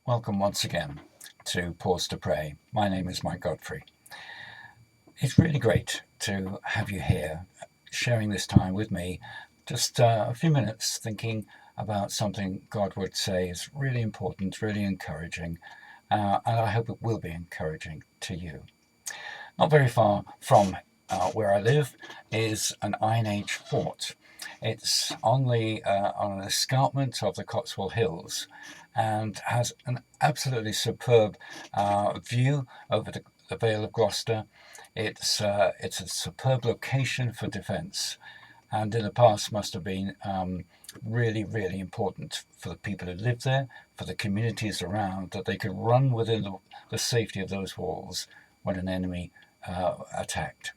Welcome once again to Pause to Pray. My name is Godfrey. It's really great to have you here sharing this time with me. Just a few minutes thinking about something God would say is really important, really encouraging, and I hope it will be encouraging to you. Not very far from where I live is an Iron Age fort. It's on an escarpment of the Cotswold Hills and has an absolutely superb view over the Vale of Gloucester. It's a superb location for defence, and in the past must have been really, really important for the people who live there, for the communities around, that they could run within the safety of those walls when an enemy attacked.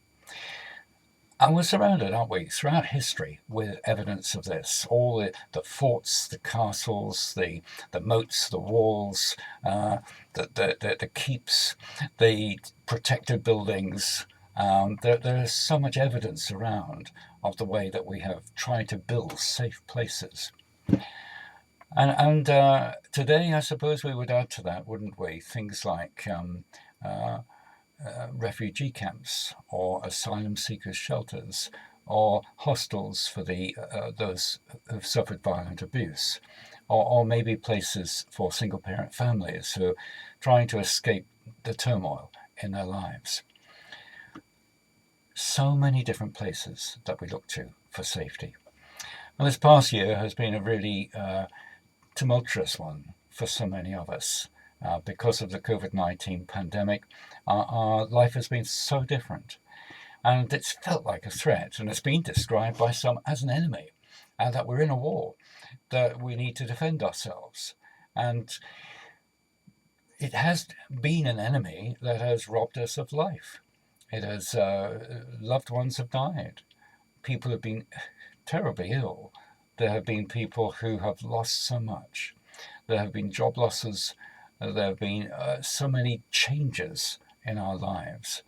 And we're surrounded, aren't we, throughout history with evidence of this. All the forts, the castles, the moats, the walls, the keeps, the protected buildings. There is so much evidence around of the way that we have tried to build safe places. And today, I suppose we would add to that, wouldn't we? Things like refugee camps or asylum seekers shelters or hostels for those who've suffered violent abuse, or maybe places for single parent families who are trying to escape the turmoil in their lives. So many different places that we look to for safety. And this past year has been a really tumultuous one for so many of us. Because of the COVID-19 pandemic, our life has been so different. And it's felt like a threat, and it's been described by some as an enemy, and that we're in a war, that we need to defend ourselves. And it has been an enemy that has robbed us of life. It has, loved ones have died. People have been terribly ill. There have been people who have lost so much. There have been job losses. There have been so many changes in our lives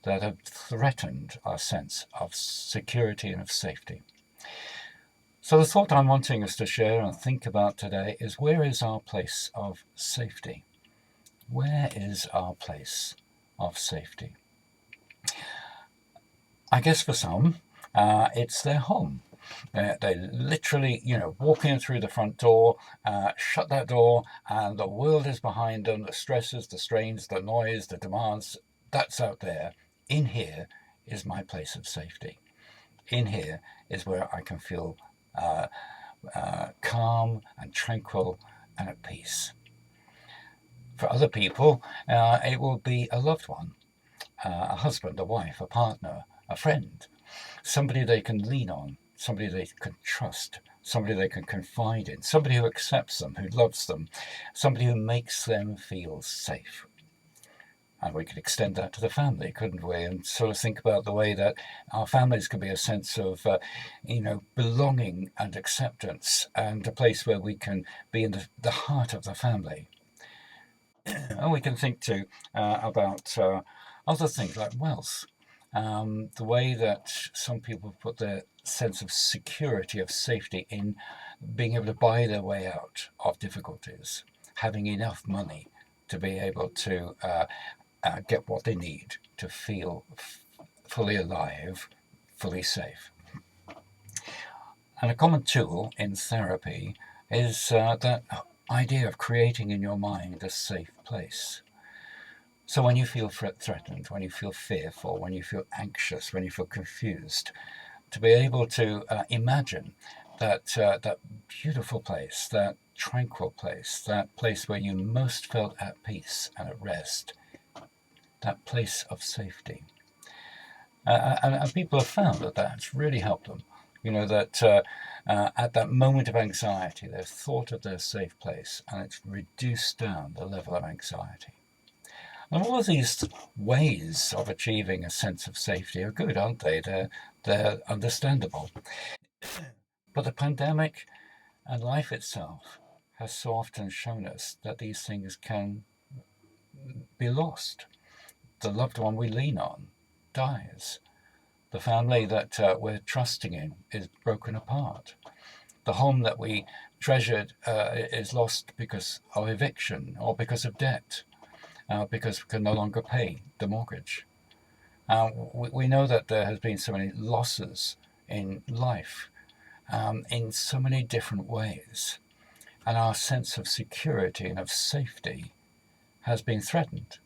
that have threatened our sense of security and of safety. So the thought I'm wanting us to share and think about today is, where is our place of safety? Where is our place of safety? I guess for some, it's their home. They literally, walk in through the front door, shut that door, and the world is behind them. The stresses, the strains, the noise, the demands, that's out there. In here is my place of safety. In here is where I can feel calm and tranquil and at peace. For other people, it will be a loved one, a husband, a wife, a partner, a friend, somebody they can lean on, somebody they can trust, somebody they can confide in, somebody who accepts them, who loves them, somebody who makes them feel safe. And we could extend that to the family, couldn't we? And sort of think about the way that our families could be a sense of, belonging and acceptance, and a place where we can be in the heart of the family. And we can think too about other things like wealth. The way that some people put their sense of security, of safety, in being able to buy their way out of difficulties, having enough money to be able to get what they need to feel fully alive, fully safe. And a common tool in therapy is that idea of creating in your mind a safe place. So when you feel threatened, when you feel fearful, when you feel anxious, when you feel confused, to be able to imagine that beautiful place, that tranquil place, that place where you most felt at peace and at rest, that place of safety. And people have found that that's really helped them. That at that moment of anxiety, they've thought of their safe place, and it's reduced down the level of anxiety. And all of these ways of achieving a sense of safety are good, aren't they? They're understandable. But the pandemic and life itself has so often shown us that these things can be lost. The loved one we lean on dies. The family that we're trusting in is broken apart. The home that we treasured is lost because of eviction or because of debt, because we can no longer pay the mortgage. We know that there has been so many losses in life in so many different ways, and our sense of security and of safety has been threatened,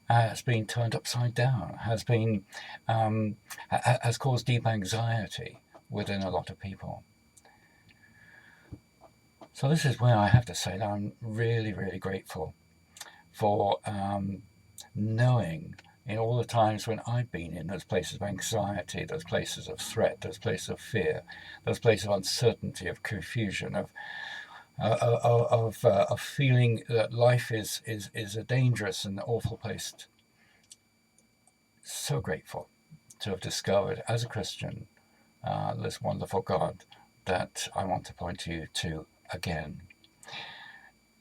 has been turned upside down, has caused deep anxiety within a lot of people. So this is where I have to say that I'm really, really grateful for knowing in all the times when I've been in those places of anxiety, those places of threat, those places of fear, those places of uncertainty, of confusion, of feeling that life is a dangerous and awful place. So grateful to have discovered as a Christian this wonderful God that I want to point you to again.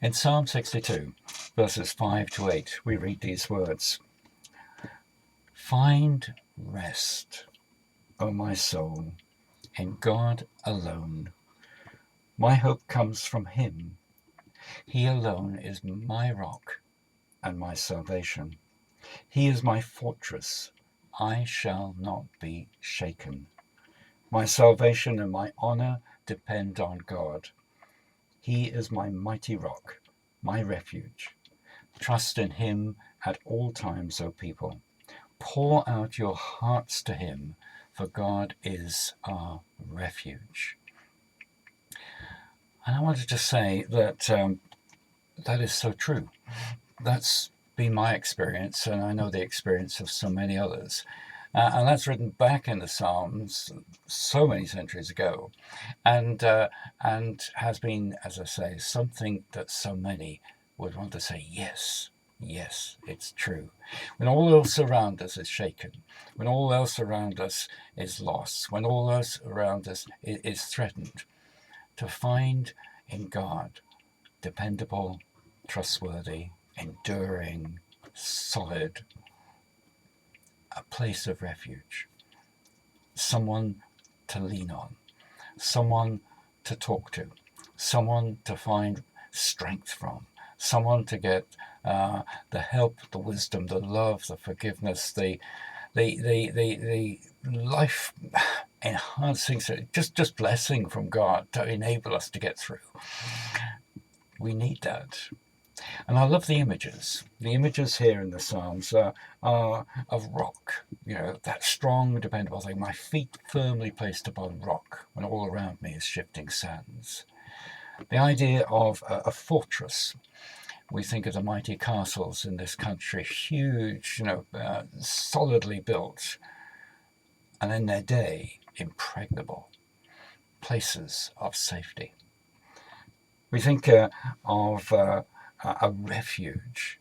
In Psalm 62, verses 5 to 8, we read these words: "Find rest, O my soul, in God alone. My hope comes from him. He alone is my rock and my salvation. He is my fortress. I shall not be shaken. My salvation and my honor depend on God. He is my mighty rock, my refuge. Trust in him at all times, O people. Pour out your hearts to him, for God is our refuge." And I wanted to say that that is so true. That's been my experience, and I know the experience of so many others. And that's written back in the Psalms so many centuries ago, and has been, as I say, something that so many would want to say, yes, yes, it's true. When all else around us is shaken, when all else around us is lost, when all else around us is threatened, to find in God dependable, trustworthy, enduring, solid, a place of refuge, someone to lean on, someone to talk to, someone to find strength from, someone to get the help, the wisdom, the love, the forgiveness, the life enhancing, just blessing from God to enable us to get through. We need that. And I love the images. The images here in the Psalms are of rock, that strong, dependable thing. My feet firmly placed upon rock when all around me is shifting sands. The idea of a fortress. We think of the mighty castles in this country, huge, solidly built, and in their day, impregnable places of safety. We think of a refuge,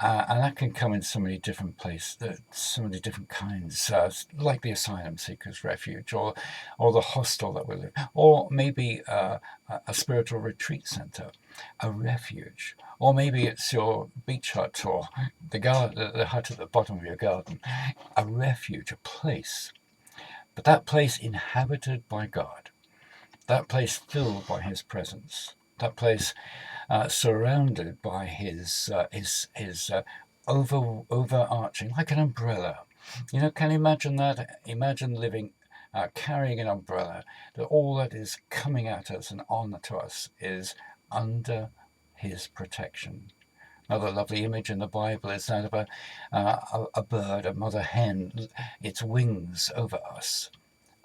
and that can come in so many different places, so many different kinds, like the asylum seekers refuge, or the hostel that we live, or maybe a spiritual retreat center, a refuge, or maybe it's your beach hut or the hut at the bottom of your garden, a refuge, a place, but that place inhabited by God, that place filled by his presence, that place surrounded by his overarching, like an umbrella. Can you imagine that? Imagine living, carrying an umbrella, that all that is coming at us and on to us is under his protection. Another lovely image in the Bible is that of a bird, a mother hen, its wings over us.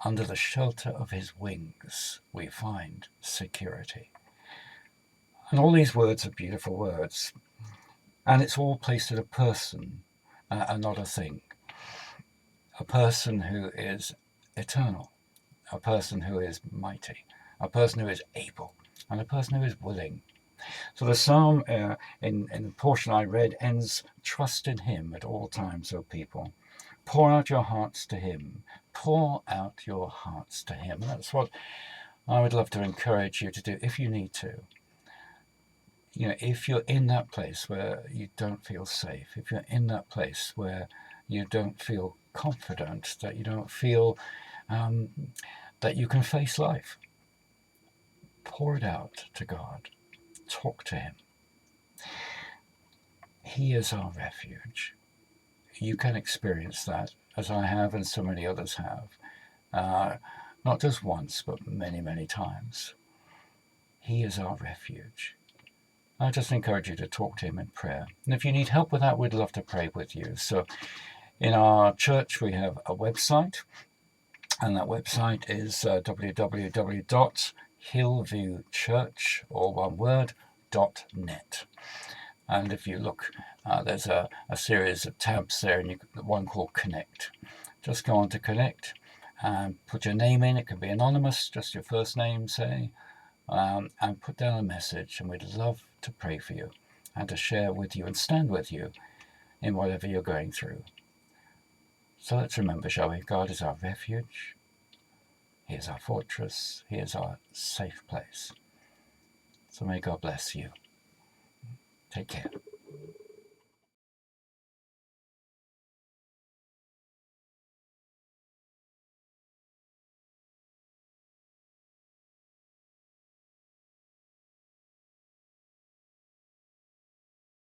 Under the shelter of his wings, we find security. And all these words are beautiful words. And it's all placed at a person and not a thing. A person who is eternal, a person who is mighty, a person who is able, and a person who is willing. So the psalm in the portion I read ends, "Trust in him at all times, O people. Pour out your hearts to him. Pour out your hearts to him." And that's what I would love to encourage you to do if you need to. If you're in that place where you don't feel safe, if you're in that place where you don't feel confident, that you don't feel that you can face life, Pour it out to God. Talk to him. He is our refuge. You can experience that, as I have and so many others have. Not just once, but many, many times. He is our refuge. I just encourage you to talk to him in prayer. And if you need help with that, we'd love to pray with you. So in our church, we have a website, and that website is www.hillviewchurch, all one word, .net. And if you look, there's a series of tabs there, and one called Connect. Just go on to Connect and put your name in. It can be anonymous, just your first name, say, and put down a message. And we'd love to pray for you and to share with you and stand with you in whatever you're going through. So let's remember, shall we? God is our refuge. He is our fortress. He is our safe place. So may God bless you. Take care.